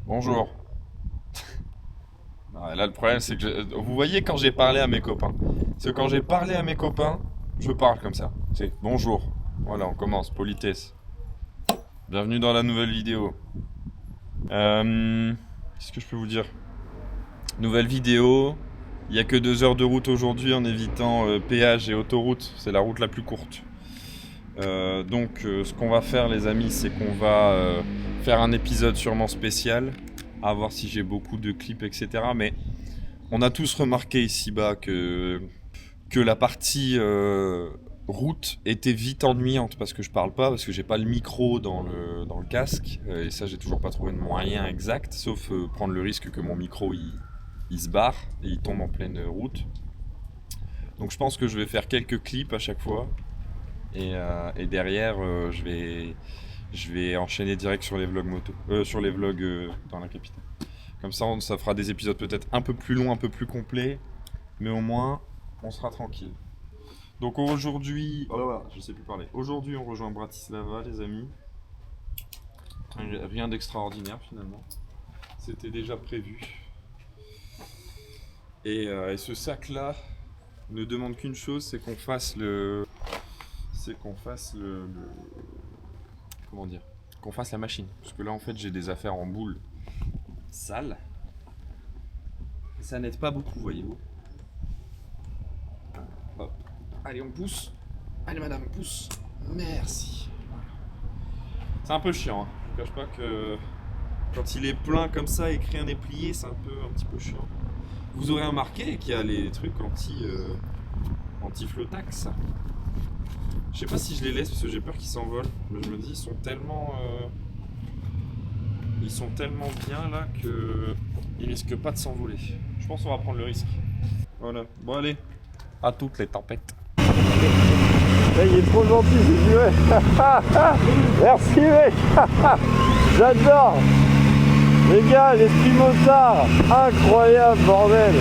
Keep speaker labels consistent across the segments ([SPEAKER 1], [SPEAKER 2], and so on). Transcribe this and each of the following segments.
[SPEAKER 1] Bonjour. Ah, là, le problème, c'est que vous voyez quand j'ai parlé à mes copains. C'est que quand j'ai parlé à mes copains, je parle comme ça. C'est bonjour. Voilà, on commence. Politesse. Bienvenue dans la nouvelle vidéo. Qu'est-ce que je peux vous dire? Nouvelle vidéo. Il n'y a que 2 heures de route aujourd'hui en évitant péage et autoroute. C'est la route la plus courte. Donc, ce qu'on va faire, les amis, c'est qu'on va faire un épisode sûrement spécial. À voir si j'ai beaucoup de clips, etc. Mais on a tous remarqué ici-bas que la partie route était vite ennuyante parce que je parle pas, parce que j'ai pas le micro dans le casque. Et ça, j'ai toujours pas trouvé de moyen exact, sauf prendre le risque que mon micro il se barre et il tombe en pleine route. Donc je pense que je vais faire quelques clips à chaque fois. Et derrière, je vais enchaîner direct sur les vlogs moto, sur les vlogs dans la capitale. Comme ça, ça fera des épisodes peut-être un peu plus longs, un peu plus complets, mais au moins, on sera tranquille. Donc aujourd'hui, oh là là, je sais plus parler. Aujourd'hui, on rejoint Bratislava, les amis. Rien d'extraordinaire finalement. C'était déjà prévu. Et ce sac-là ne demande qu'une chose, comment dire, qu'on fasse la machine. Parce que là, en fait, j'ai des affaires en boule sales. Et ça n'aide pas beaucoup, voyez-vous. Hop. Allez, on pousse. Allez, madame, on pousse. Merci. C'est un peu chiant, hein. Je ne cache pas que quand il est plein comme ça et que rien n'est plié, c'est un petit peu chiant. Vous aurez remarqué qu'il y a les trucs anti-flottax. Je sais pas si je les laisse parce que j'ai peur qu'ils s'envolent. Mais je me dis, ils sont tellement bien là que ils risquent pas de s'envoler. Je pense qu'on va prendre le risque. Voilà. Bon allez, à toutes les tempêtes.
[SPEAKER 2] Là, il est trop gentil, c'est du ouais. Merci mec. J'adore. Les gars, l'esprit motard. Incroyable bordel.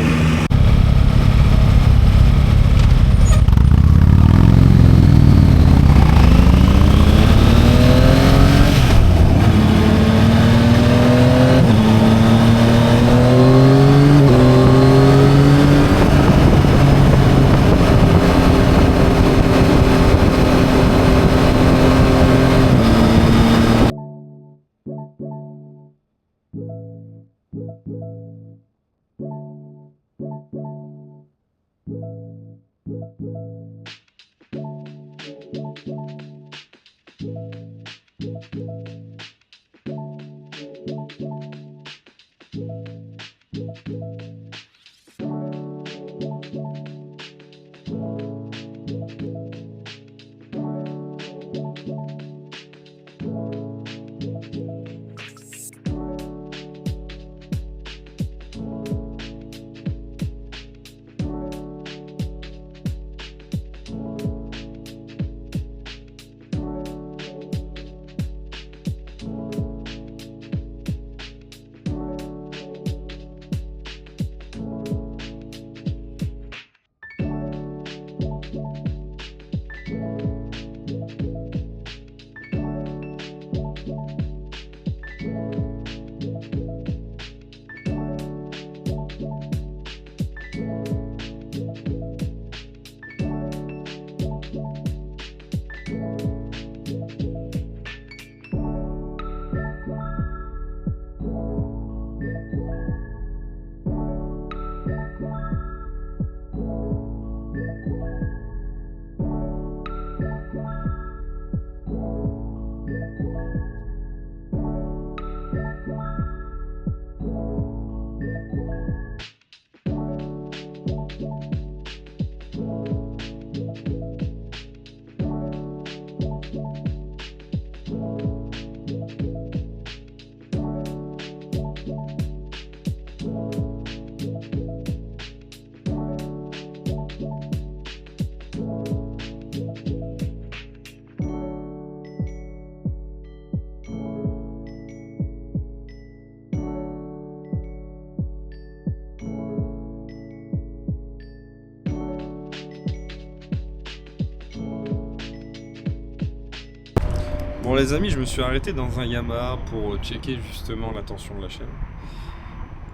[SPEAKER 1] Bon les amis, je me suis arrêté dans un Yamaha pour checker justement la tension de la chaîne.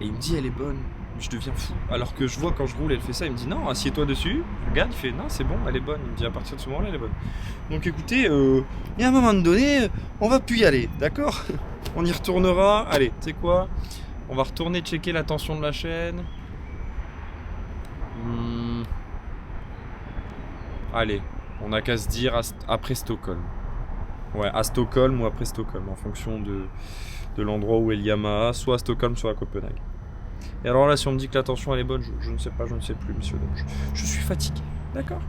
[SPEAKER 1] Et il me dit elle est bonne. Je deviens fou. Alors que je vois quand je roule, elle fait ça, il me dit non, assieds-toi dessus. Je regarde, il fait non, c'est bon, elle est bonne. Il me dit à partir de ce moment-là, elle est bonne. Donc écoutez, il y a un moment donné, on va plus y aller, d'accord? On y retournera. Allez, tu sais quoi? On va retourner checker la tension de la chaîne. Allez, on n'a qu'à se dire après Stockholm. Ouais, à Stockholm ou après Stockholm, en fonction de l'endroit où est le Yamaha, soit à Stockholm, soit à Copenhague. Et alors là, si on me dit que la tension elle est bonne, je ne sais pas, je ne sais plus, monsieur. Donc je suis fatigué, d'accord?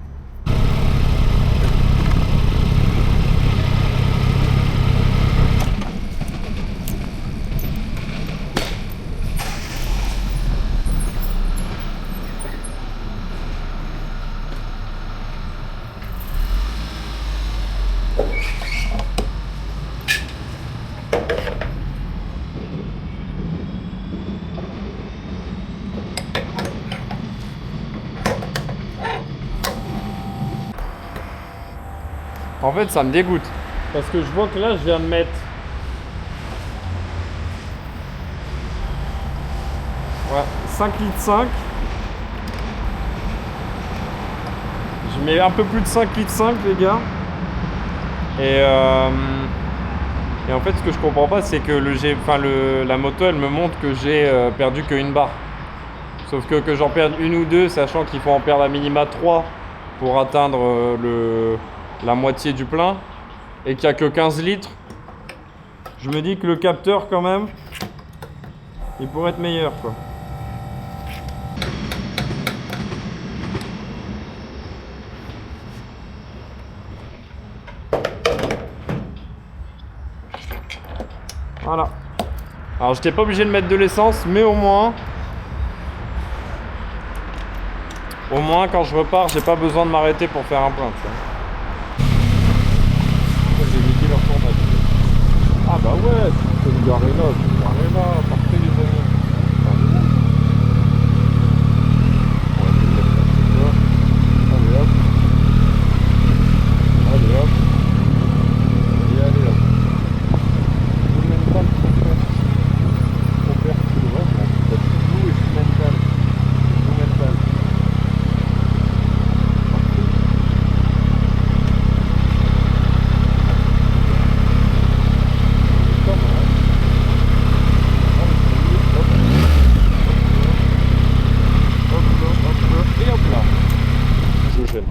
[SPEAKER 2] En fait, ça me dégoûte. Parce que je vois que là, je viens de mettre... Ouais, 5 litres 5. Je mets un peu plus de 5 litres 5, les gars. Et en fait, ce que je comprends pas, c'est que la moto, elle me montre que j'ai perdu qu'une barre. Sauf que j'en perde une ou deux, sachant qu'il faut en perdre à minima 3 pour atteindre la moitié du plein. Et qu'il n'y a que 15 litres. Je me dis que le capteur, quand même, il pourrait être meilleur, quoi. Voilà. Alors j'étais pas obligé de mettre de l'essence, mais au moins quand je repars, j'ai pas besoin de m'arrêter pour faire un plein. J'ai évité leur tournage. Ah bah ouais, c'est une garée là, parfait les amis. Allez hop. Allez hop. Et allez hop.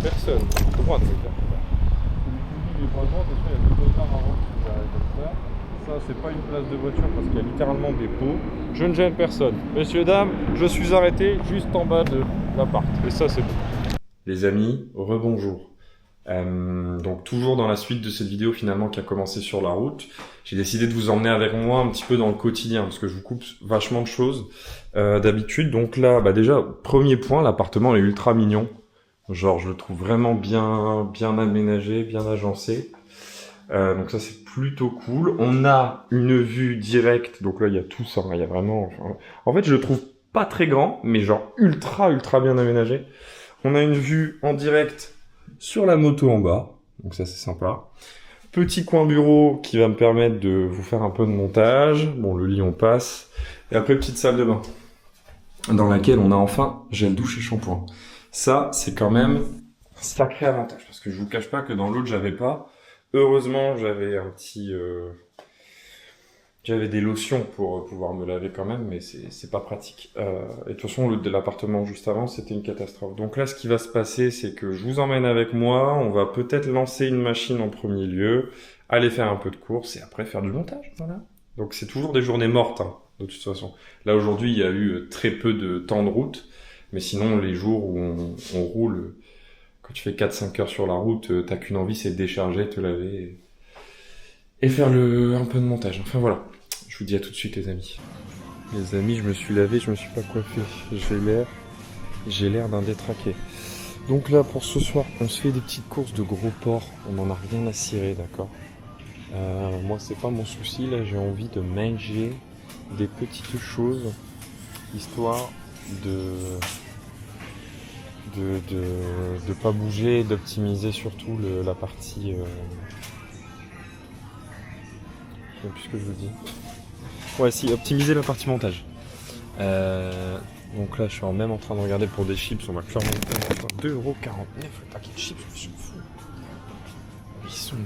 [SPEAKER 2] Personne, droite c'est clair. Ça c'est pas une place de voiture parce qu'il y a littéralement des pots. Je ne gêne personne. Messieurs, dames, je suis arrêté juste en bas de l'appart. Et ça c'est bon.
[SPEAKER 1] Les amis, rebonjour. Donc toujours dans la suite de cette vidéo finalement qui a commencé sur la route, j'ai décidé de vous emmener avec moi un petit peu dans le quotidien parce que je vous coupe vachement de choses d'habitude. Donc là, bah déjà, premier point, l'appartement est ultra mignon. Genre, je le trouve vraiment bien aménagé, bien agencé. Donc ça, c'est plutôt cool. On a une vue directe. Donc là, il y a tout ça. Il y a vraiment... En fait, je le trouve pas très grand, mais genre ultra bien aménagé. On a une vue en direct sur la moto en bas. Donc ça, c'est sympa. Petit coin bureau qui va me permettre de vous faire un peu de montage. Bon, le lit, on passe. Et après, petite salle de bain. Dans laquelle on a enfin gel douche et shampoing. Ça, c'est quand même un sacré avantage, parce que je vous cache pas que dans l'autre, j'avais pas. Heureusement, j'avais j'avais des lotions pour pouvoir me laver quand même, mais c'est pas pratique. Et de toute façon, l'appartement juste avant, c'était une catastrophe. Donc là, ce qui va se passer, c'est que je vous emmène avec moi, on va peut-être lancer une machine en premier lieu, aller faire un peu de course, et après faire du montage, voilà. Donc c'est toujours des journées mortes, hein, de toute façon. Là, aujourd'hui, il y a eu très peu de temps de route. Mais sinon, les jours où on roule, quand tu fais 4-5 heures sur la route, t'as qu'une envie, c'est de décharger, te laver et faire un peu de montage. Enfin voilà, je vous dis à tout de suite les amis. Les amis, je me suis lavé, je me suis pas coiffé. J'ai l'air d'un détraqué. Donc là, pour ce soir, on se fait des petites courses de gros porc. On n'en a rien à cirer, d'accord? Moi, c'est pas mon souci. Là, j'ai envie de manger des petites choses, histoire de pas bouger et d'optimiser surtout la partie
[SPEAKER 2] Je sais plus ce que je vous dis. Ouais, si, optimiser la partie montage. Donc là, je suis même en train de regarder pour des chips. On va clairement monter à 2,49€ le paquet de chips. Je m'en fous. Ils sont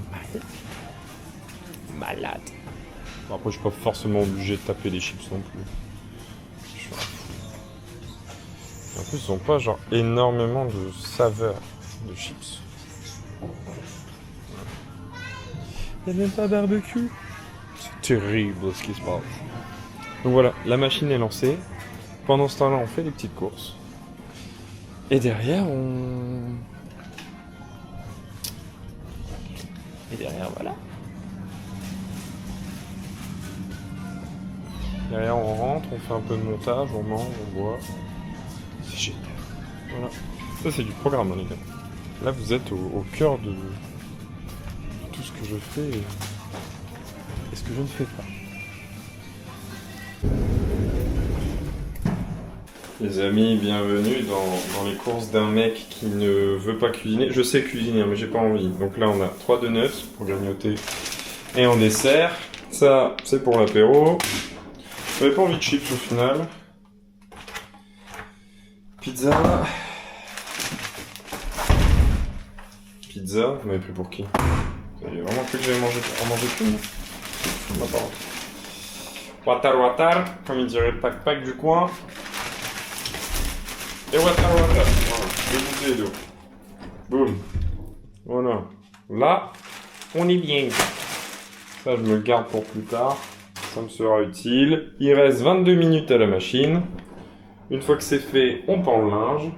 [SPEAKER 2] malades. Bon, après, je suis pas forcément obligé de taper des chips non plus. Je suis un fou. En plus, ils ont pas genre énormément de saveurs de chips. Il n'y a même pas barbecue. C'est terrible ce qui se passe. Donc voilà, la machine est lancée. Pendant ce temps-là, on fait des petites courses. Et derrière, voilà. Derrière, on rentre, on fait un peu de montage, on mange, on boit. C'est génial. Voilà. Ça, c'est du programme, hein, les gars. Là, vous êtes au cœur de tout ce que je fais et ce que je ne fais pas. Les amis, bienvenue dans les courses d'un mec qui ne veut pas cuisiner. Je sais cuisiner, mais j'ai pas envie. Donc là, on a 3 donuts pour grignoter et en dessert. Ça, c'est pour l'apéro. J'avais pas envie de chips au final. Pizza. Vous m'avez pris pour qui? Vous avez vraiment cru que j'allais en manger plus? Non, pardon. Watar, comme il dirait le pack du coin. Et watar. Voilà, deux bouteilles d'eau. Boum. Voilà. Là, on est bien. Ça, je me le garde pour plus tard. Ça me sera utile. Il reste 22 minutes à la machine. Une fois que c'est fait, on pend le linge.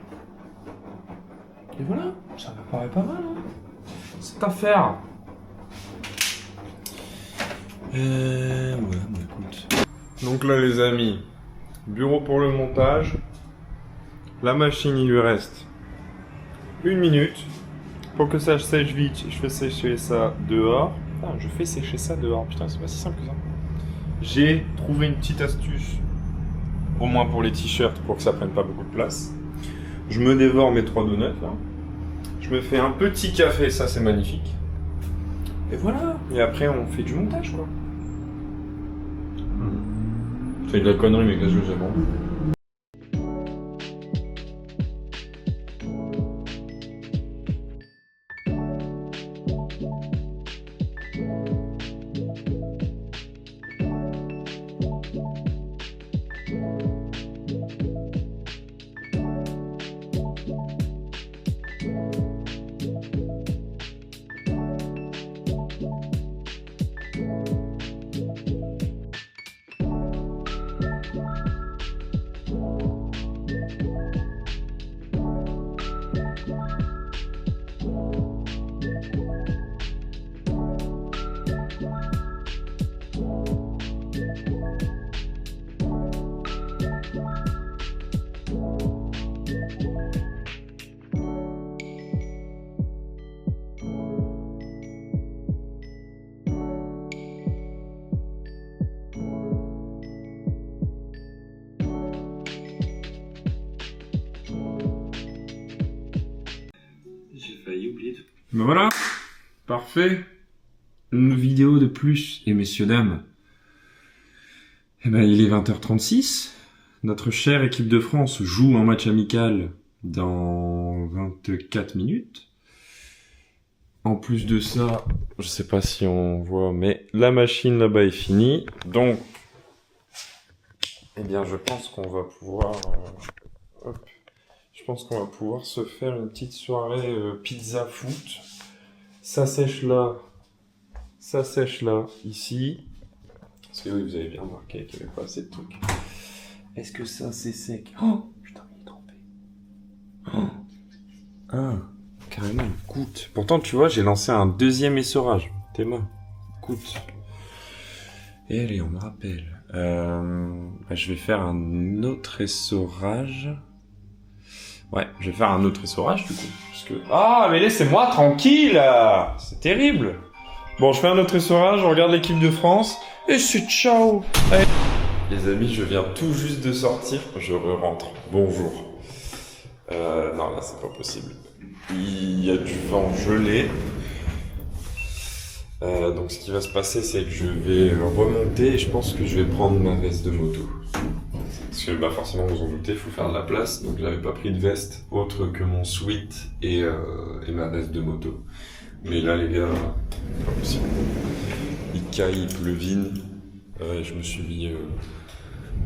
[SPEAKER 2] Et voilà, ça me paraît pas mal. Hein. C'est à faire. Ouais, bah écoute. Donc là, les amis, bureau pour le montage. La machine, il lui reste 1 minute. Pour que ça sèche vite, je fais sécher ça dehors. Putain, je fais sécher ça dehors. Putain, c'est pas si simple que ça. J'ai trouvé une petite astuce, au moins pour les t-shirts, pour que ça prenne pas beaucoup de place. Je me dévore mes 3 donuts là. Je me fais un petit café, ça c'est magnifique. Et voilà. Et après on fait du montage quoi. C'est de la connerie mais qu'est-ce que c'est bon. Ben voilà, parfait. Une vidéo de plus. Et messieurs, dames, eh ben, il est 20h36. Notre chère équipe de France joue un match amical dans 24 minutes. En plus de ça, je sais pas si on voit, mais la machine là-bas est finie. Donc, eh bien, je pense qu'on va pouvoir... Je pense qu'on va pouvoir se faire une petite soirée pizza foot. Ça sèche là, ici. Parce que oui, vous avez bien remarqué qu'il n'y avait pas assez de trucs. Est-ce que ça c'est sec? Oh putain, il est trempé. Oh. Ah, carrément une goutte. Pourtant, tu vois, j'ai lancé un deuxième essorage. T'es mort. Goutte. Et allez, on me rappelle. Je vais faire un autre essorage. Ouais, je vais faire un autre essorage du coup. Parce que... Ah, mais laissez-moi tranquille. C'est terrible. Bon, je fais un autre essorage, on regarde l'équipe de France. Et c'est ciao. Allez. Les amis, je viens tout juste de sortir. Je rentre. Bonjour. Non, là, c'est pas possible. Il y a du vent gelé.
[SPEAKER 1] Donc ce qui va se passer, c'est que je vais remonter et je pense que je vais prendre ma veste de moto. Parce que forcément, vous en doutez, il faut faire de la place. Donc j'avais pas pris de veste autre que mon sweat et ma veste de moto. Mais là, les gars, pas possible. Il caille, il pleuvine. Je me suis mis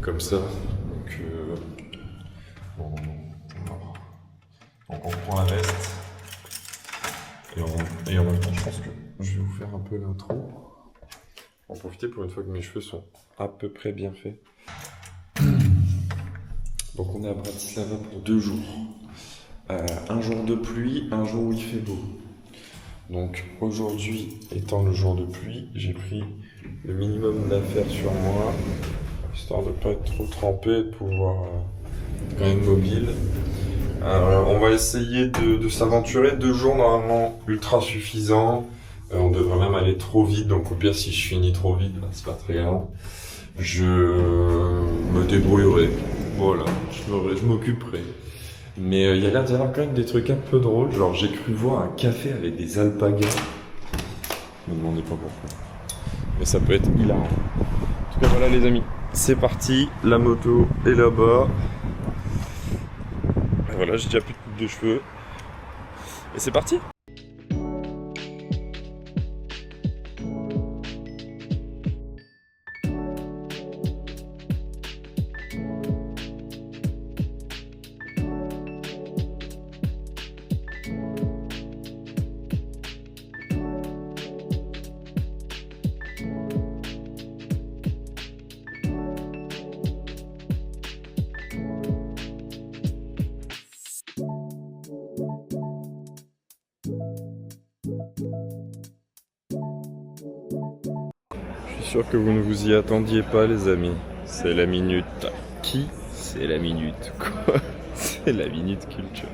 [SPEAKER 1] comme ça. Donc, bon, donc on prend la veste. Et en même temps, je pense que je vais vous faire un peu l'intro. En profiter pour une fois que mes cheveux sont à peu près bien faits. Donc on est à Bratislava pour 2 jours. Un jour de pluie, un jour où il fait beau. Donc aujourd'hui, étant le jour de pluie, j'ai pris le minimum d'affaires sur moi, histoire de ne pas être trop trempé et de pouvoir être quand même mobile. On va essayer de s'aventurer. 2 jours normalement ultra suffisants. On devrait même aller trop vite, donc au pire si je finis trop vite, c'est pas très grave. Je me débrouillerai. Voilà, je m'occuperai. Mais il y a l'air d'y avoir quand même des trucs un peu drôles. Genre j'ai cru voir un café avec des alpagas. Ne me demandez pas pourquoi. Mais ça peut être hilarant. En tout cas voilà les amis, c'est parti. La moto est là-bas. Et voilà, j'ai déjà plus de coupe de cheveux. Et c'est parti. Je suis sûr que vous ne vous y attendiez pas les amis. C'est la minute. Qui? C'est la minute. Quoi? C'est la minute culture.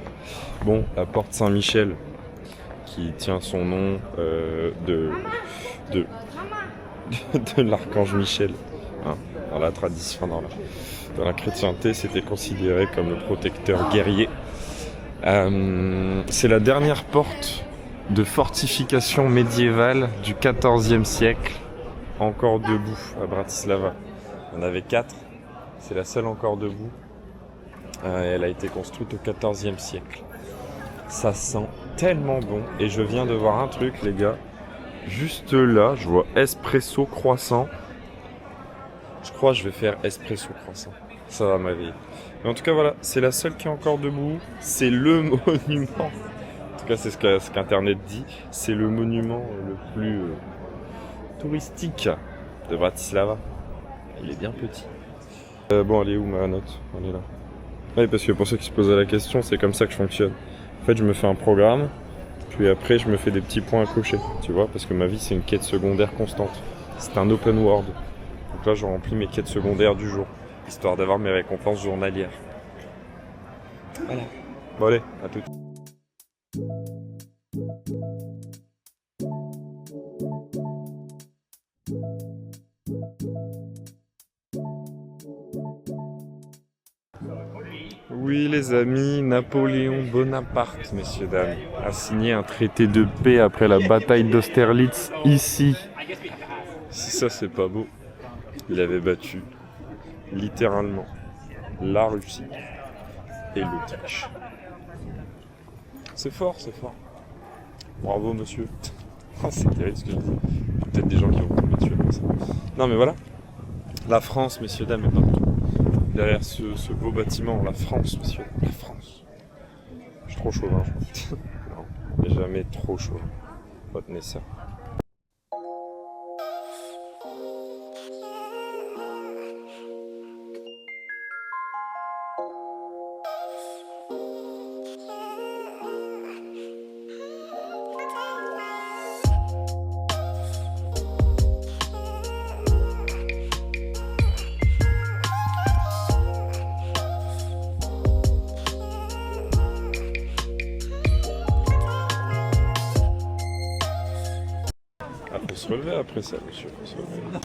[SPEAKER 1] Bon, la porte Saint-Michel, qui tient son nom de l'archange Michel. Hein, dans la tradition, dans la chrétienté, c'était considéré comme le protecteur guerrier. C'est la dernière porte de fortification médiévale du XIVe siècle. Encore debout à Bratislava. Il y en avait 4, c'est la seule encore debout. Elle a été construite au XIVe siècle. Ça sent tellement bon. Et je viens de voir un truc les gars. Juste là, je vois espresso croissant. Je crois que je vais faire espresso croissant. Ça va m'aveiller. Mais en tout cas voilà, c'est la seule qui est encore debout. C'est le monument. En tout cas c'est ce qu'Internet dit. C'est le monument le plus... touristique de Bratislava. Il est bien petit. Bon, elle est où ma note? Elle est là. Oui, parce que pour ceux qui se posaient la question, c'est comme ça que je fonctionne. En fait, je me fais un programme, puis après, je me fais des petits points à cocher, tu vois, parce que ma vie, c'est une quête secondaire constante. C'est un open world. Donc là, je remplis mes quêtes secondaires du jour, histoire d'avoir mes récompenses journalières. Voilà. Bon, allez, à tout. Oui les amis, Napoléon Bonaparte, messieurs dames, a signé un traité de paix après la bataille d'Austerlitz ici. Si ça c'est pas beau, il avait battu littéralement la Russie et l'Autriche. C'est fort, c'est fort. Bravo monsieur. C'est terrible ce que je dis. Peut-être des gens qui vont tomber dessus comme ça. Non mais voilà, la France, messieurs dames, est partout. Derrière ce beau bâtiment, la France, monsieur, la France. Je suis trop chauvin, je crois. Non, mais jamais trop chauvin. Retenez ça. Faut se relever après ça, monsieur. Faut se relever.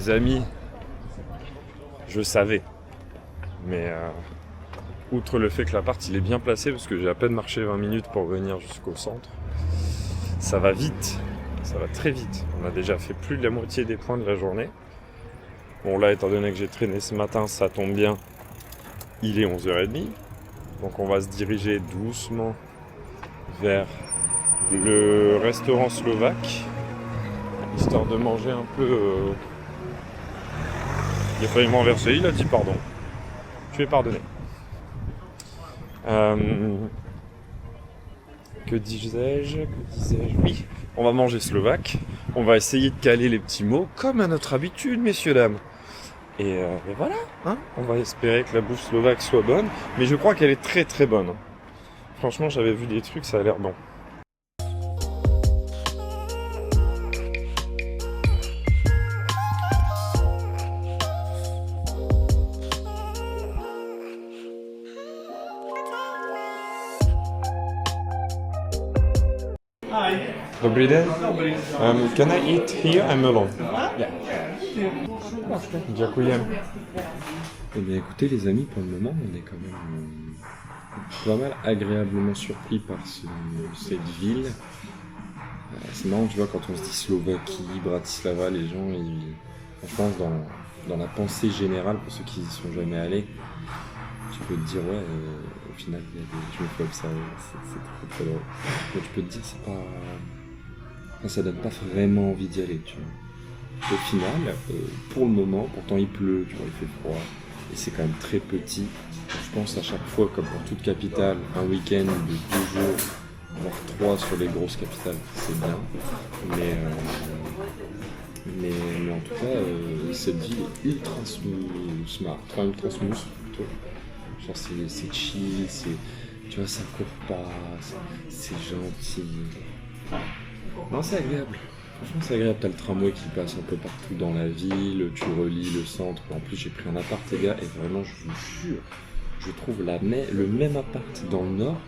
[SPEAKER 1] les amis, je savais. Mais outre le fait que l'appart il est bien placé, parce que j'ai à peine marché 20 minutes pour venir jusqu'au centre, ça va vite, ça va très vite. On a déjà fait plus de la moitié des points de la journée. Bon là, étant donné que j'ai traîné ce matin, ça tombe bien, il est 11h30. Donc on va se diriger doucement vers le restaurant slovaque, histoire de manger un peu... Il a failli m'enverser, il a dit pardon. Tu es pardonné. Que disais-je? Oui, on va manger slovaque. On va essayer de caler les petits mots, comme à notre habitude, messieurs, dames. Et voilà, hein, on va espérer que la bouffe slovaque soit bonne. Mais je crois qu'elle est très très bonne. Franchement, j'avais vu des trucs, ça a l'air bon. Dobry den. Can I eat here? I'm alone. Yeah. Dziękuję. Eh bien écoutez les amis, pour le moment on est quand même pas mal agréablement surpris par cette ville. C'est marrant, tu vois, quand on se dit Slovaquie, Bratislava, les gens, je pense dans la pensée générale, pour ceux qui y sont jamais allés, tu peux te dire ouais, au final je me fais observer, c'est très drôle. Mais tu peux te dire c'est pas... Enfin, ça donne pas vraiment envie d'y aller, tu vois. Au final, pour le moment, pourtant il pleut, tu vois, il fait froid, et c'est quand même très petit. Je pense à chaque fois, comme pour toute capitale, un week-end de 2 jours, voire 3 sur les grosses capitales, c'est bien. Mais en tout cas, cette ville est ultra smart, enfin ultra smooth plutôt. Genre c'est chill, tu vois, ça court pas, c'est gentil. Non, c'est agréable. Franchement, c'est agréable. T'as le tramway qui passe un peu partout dans la ville, tu relis le centre. En plus, j'ai pris un appart, les gars, et vraiment, je vous jure, je trouve le même appart dans le nord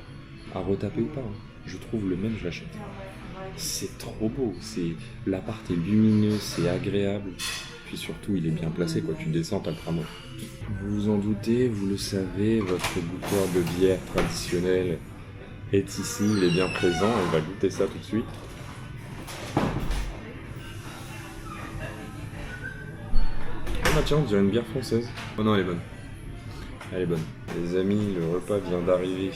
[SPEAKER 1] à retaper ou pas. Hein. Je trouve le même, je l'achète. C'est trop beau. L'appart est lumineux, c'est agréable. Puis surtout, il est bien placé, quoi. Tu descends, t'as le tramway. Vous vous en doutez, vous le savez, votre goûteur de bière traditionnel est ici, il est bien présent. On va goûter ça tout de suite. Ah tiens, on dirait une bière française. Oh non, elle est bonne. Elle est bonne. Les amis, le repas vient d'arriver.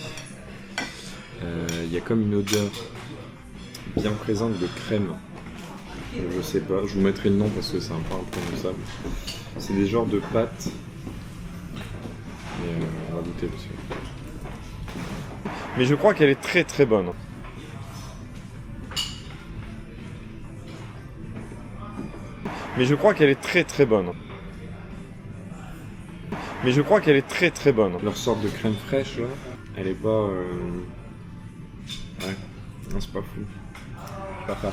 [SPEAKER 1] Il y a comme une odeur bien présente de crème. Je sais pas, je vous mettrai le nom parce que c'est un peu imprononçable. C'est des genres de pâtes. Et on va goûter dessus. Mais je crois qu'elle est très très bonne. Mais je crois qu'elle est très très bonne. Mais je crois qu'elle est très très bonne. Leur sorte de crème fraîche là, elle est pas... Ouais, non c'est pas fou. Pas fan.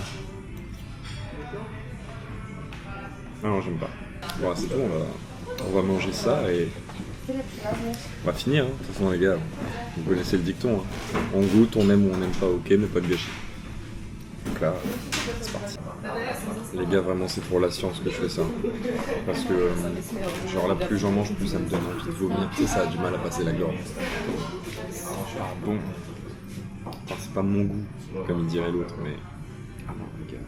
[SPEAKER 1] Non, j'aime pas. Bon, c'est tout, on va manger ça et... On va finir, hein. De toute façon les gars, vous connaissez le dicton. Hein. On goûte, on aime ou on n'aime pas, ok, mais pas de gâchis. Donc là, c'est parti. Les gars, vraiment, c'est pour la science que je fais ça. Parce que, genre là, plus j'en mange, plus ça me donne envie de vomir. Tu sais, ça a du mal à passer la gorge. Ah bon. Enfin, c'est pas mon goût, comme il dirait l'autre, mais... Ah non, les gars.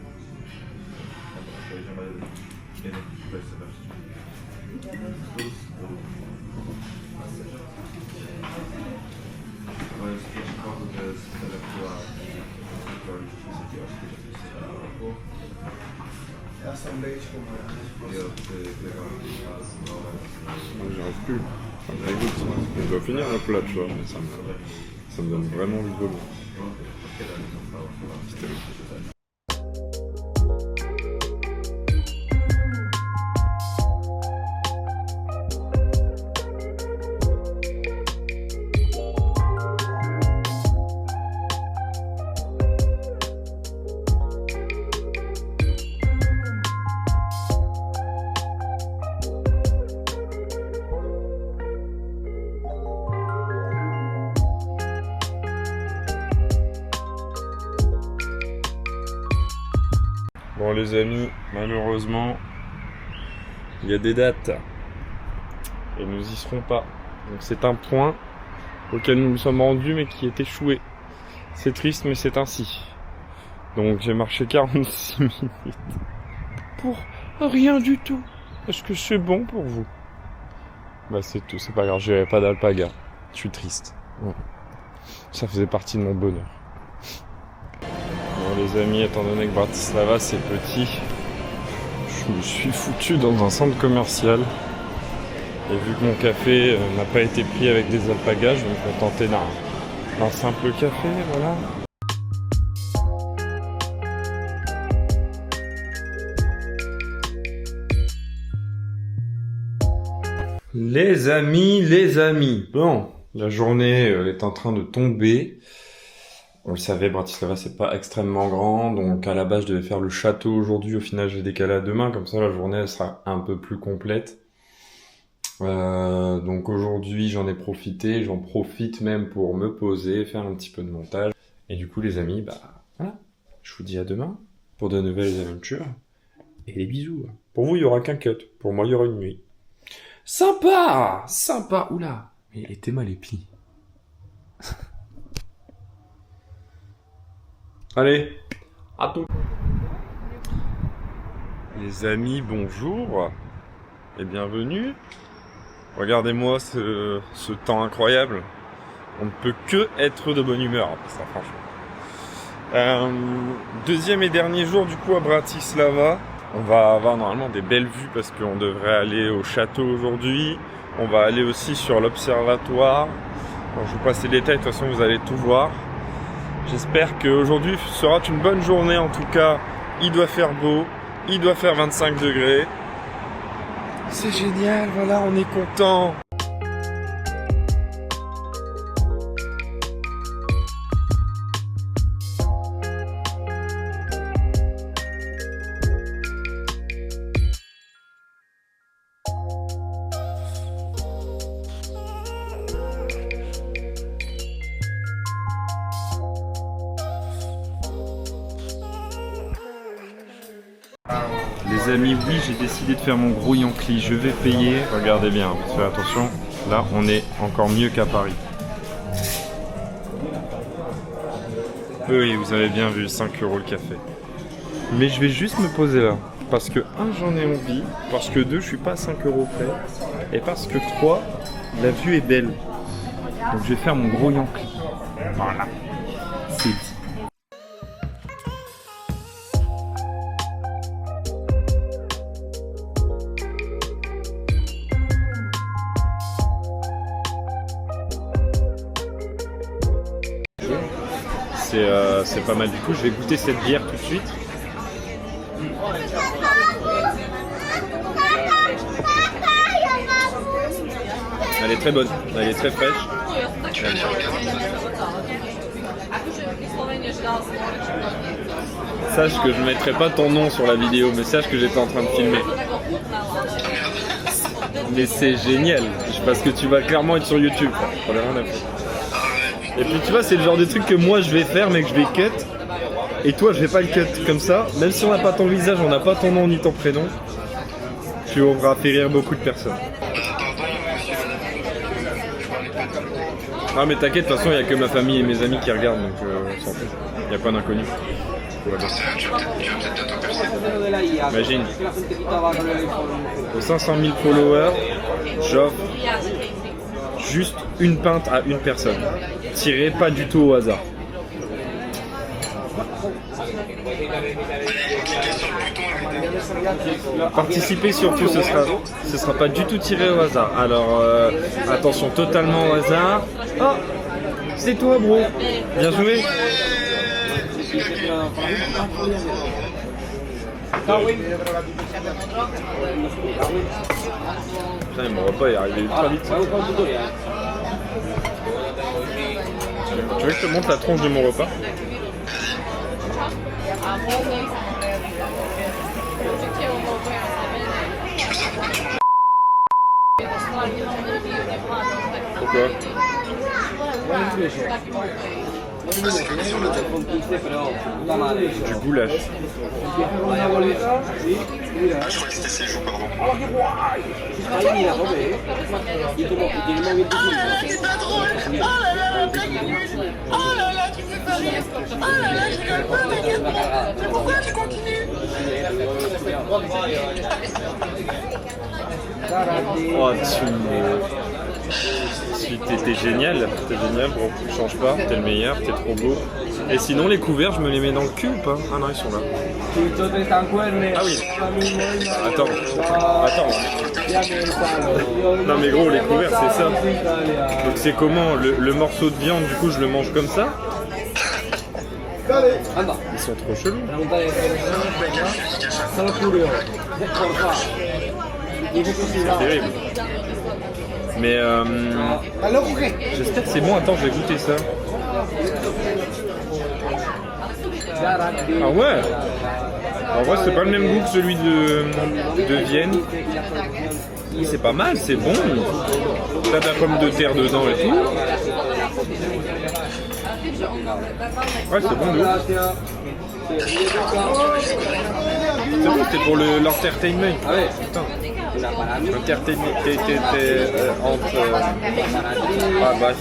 [SPEAKER 1] J'arrive plus. Ça me dégoûte. On doit finir le plat, tu vois, mais ça me donne vraiment envie de vomir. Bon les amis, malheureusement, Il y a des dates. Et nous y serons pas. Donc c'est un point auquel nous nous sommes rendus mais qui est échoué. C'est triste mais c'est ainsi. Donc j'ai marché 46 minutes. Pour rien du tout. Est-ce que c'est bon pour vous? Bah c'est tout, c'est pas grave, j'avais pas d'alpaga. Je suis triste. Ouais. Ça faisait partie de mon bonheur. Bon les amis, étant donné que Bratislava c'est petit, je me suis foutu dans un centre commercial. Et vu que mon café n'a pas été pris avec des alpagas, je vais me contenter d'un simple café, voilà. Les amis, bon, la journée est en train de tomber. On le savait, Bratislava c'est pas extrêmement grand, donc à la base je devais faire le château aujourd'hui, au final j'ai décalé à demain, comme ça la journée elle sera un peu plus complète. Donc aujourd'hui j'en ai profité, j'en profite même pour me poser, faire un petit peu de montage. Et du coup les amis, bah voilà, je vous dis à demain pour de nouvelles aventures. Et les bisous. Pour vous il y aura qu'un cut, pour moi il y aura une nuit. Sympa, oula, mais il était mal épi. Allez, à tout. Les amis, bonjour et bienvenue. Regardez-moi ce temps incroyable. On ne peut que être de bonne humeur après ça, franchement. Deuxième et dernier jour du coup à Bratislava. On va avoir normalement des belles vues parce qu'on devrait aller au château aujourd'hui. On va aller aussi sur l'observatoire. Bon, je vous passe les détails, de toute façon vous allez tout voir. J'espère qu'aujourd'hui sera une bonne journée en tout cas. Il doit faire beau, il doit faire 25 degrés. C'est génial, voilà, on est content. Les amis, oui, j'ai décidé de faire mon gros Yankee. Je vais payer. Regardez bien, faites attention. Là, on est encore mieux qu'à Paris. Oui, vous avez bien vu, 5 € le café. Mais je vais juste me poser là. Parce que 1, j'en ai envie. Parce que 2, je suis pas à 5 € près. Et parce que 3, la vue est belle. Donc je vais faire mon gros Yankee. Voilà. C'est dit. C'est pas mal du tout. Je vais goûter cette bière tout de suite. Elle est très bonne, elle est très fraîche. Sache que je ne mettrai pas ton nom sur la vidéo, mais sache que j'étais en train de filmer. Mais c'est génial, parce que tu vas clairement être sur YouTube. Et puis tu vois, c'est le genre de truc que moi je vais faire mais que je vais cut. Et toi je vais pas le cut comme ça. Même si on n'a pas ton visage, on n'a pas ton nom ni ton prénom, tu auras fait rire beaucoup de personnes. Ah mais t'inquiète, de toute façon il n'y a que ma famille et mes amis qui regardent, donc on s'en fout. Il n'y a pas d'inconnu. Imagine, aux 500 000 followers, j'offre juste une pinte à une personne. Tiré pas du tout au hasard. Participer surtout, ce sera pas du tout tiré au hasard. Alors attention, totalement au hasard. Oh, c'est toi bro. Bien joué. Putain, mon repas est arrivé ultra vite. Tu veux que je te montre la tronche de mon repas? Pourquoi? Du goulash. Ah, je croyais que c'était ses joues, pardon.
[SPEAKER 3] Ah là là, c'est pas drôle. Oh là là, blague nulle. Oh là là, tu me fais pas rire. Oh là là, je rigole pas, t'inquiète pas. Mais pourquoi tu continues?
[SPEAKER 2] Oh, t'es génial, bro. Change pas, t'es le meilleur, t'es trop beau. Et sinon, les couverts, je me les mets dans le cul ou pas? Ah non, ils sont là. Ah oui. Attends. Non mais gros, les couverts, c'est ça. Donc c'est comment le morceau de viande, du coup, je le mange comme ça? Ils sont trop chelous. C'est terrible. Mais j'espère que c'est bon. Attends, je vais goûter ça. Ah ouais. En vrai, c'est pas le même goût que celui de Vienne. C'est pas mal, c'est bon. T'as de la pomme de terre dedans et tout. Ouais, c'est bon de ouf. C'est bon, c'était pour l'entertainment. Ah ouais, putain. Entertainment, entre... Ah bah...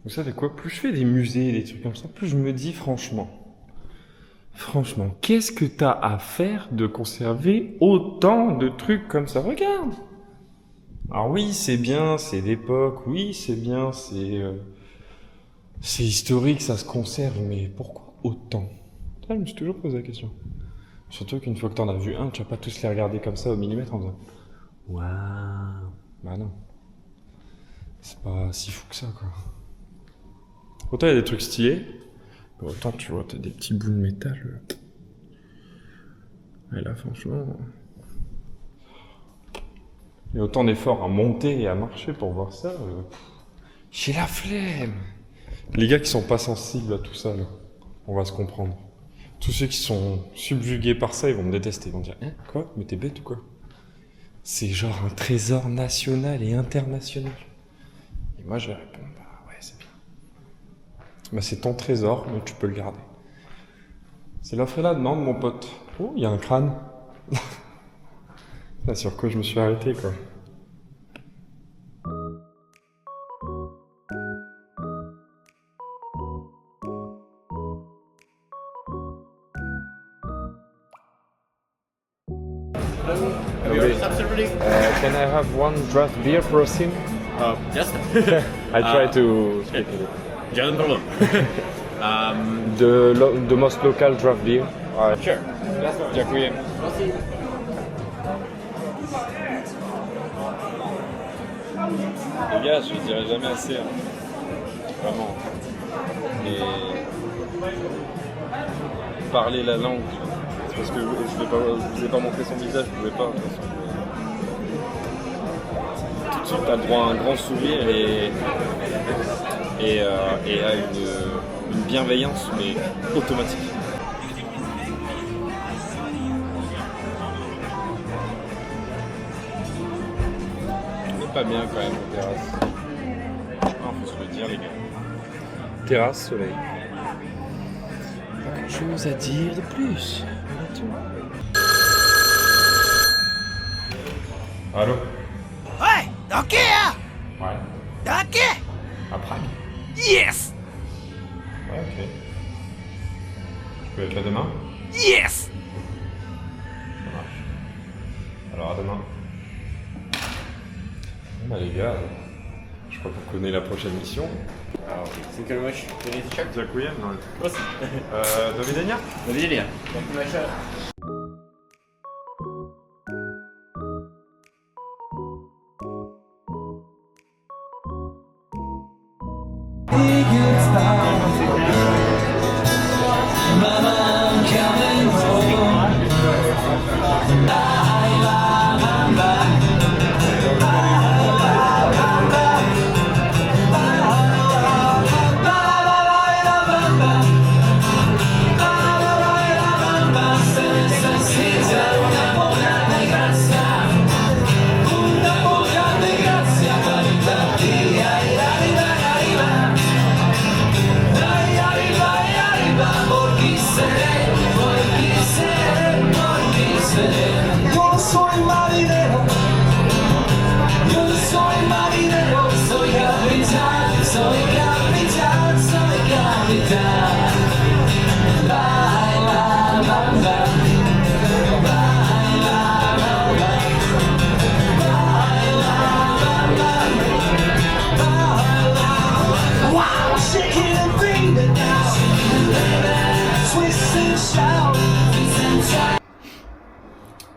[SPEAKER 2] Vous savez quoi, plus je fais des musées, des trucs comme ça, plus je me dis franchement, qu'est-ce que t'as à faire de conserver autant de trucs comme ça? Regarde! Alors oui, c'est bien, c'est d'époque, oui, c'est bien, c'est historique, ça se conserve, mais pourquoi autant? Ça, je me suis toujours posé la question. Surtout qu'une fois que t'en as vu un, tu vas pas tous les regarder comme ça au millimètre en disant « Waouh !» Bah non. C'est pas si fou que ça, quoi. Autant il y a des trucs stylés, mais autant tu vois, t'as des petits bouts de métal. Et là, franchement... Il y a autant d'efforts à monter et à marcher pour voir ça. J'ai la flemme. Les gars qui sont pas sensibles à tout ça, là, on va se comprendre. Tous ceux qui sont subjugués par ça, ils vont me détester. Ils vont dire « Hein, quoi? Mais t'es bête ou quoi ?» C'est genre un trésor national et international. Et moi, je vais répondre « Bah ouais, c'est bien. » Bah c'est ton trésor, mais tu peux le garder. C'est l'offre et la demande, mon pote. Oh, il y a un crâne. Là, sur quoi je me suis arrêté, quoi. Can I have one draft beer, prosim?
[SPEAKER 4] Yes.
[SPEAKER 2] I try to speak it.
[SPEAKER 4] Don't problem.
[SPEAKER 2] The most local draft beer.
[SPEAKER 4] Sure.
[SPEAKER 2] Dziękuję. Les gars, je ne dirai jamais assez. Hein. Vraiment. Et parler la langue. C'est parce que je vous ai pas montré son visage, je ne pouvais pas. De toute façon. Tout de suite, tu as le droit à un grand sourire et à une bienveillance, mais automatique. On n'est pas bien quand même en terrasse. Faut se le dire, les gars. Terrasse, soleil. Pas grand chose à dire de plus. Allô?
[SPEAKER 3] Ouais, dans qui, hein?
[SPEAKER 2] Ouais.
[SPEAKER 3] Dans qui?
[SPEAKER 2] À Prague?
[SPEAKER 3] Yes!
[SPEAKER 2] Ouais, ok. à demain. Yes! Ça marche. Alors à demain. Bon bah les gars, je crois qu'on connaît la prochaine mission.
[SPEAKER 4] Thank you very much.
[SPEAKER 2] Dziękuję. No.
[SPEAKER 4] Prost.
[SPEAKER 2] Do widzenia.
[SPEAKER 4] Do widzenia. Thank you very much.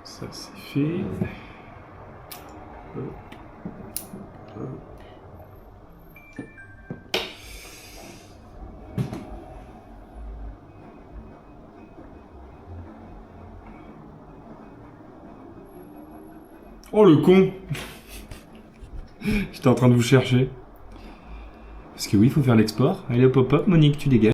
[SPEAKER 2] Ça c'est fait. Oh le con. J'étais en train de vous chercher. Parce que oui, il faut faire l'export. Allez hop hop hop, Monique, tu dégages.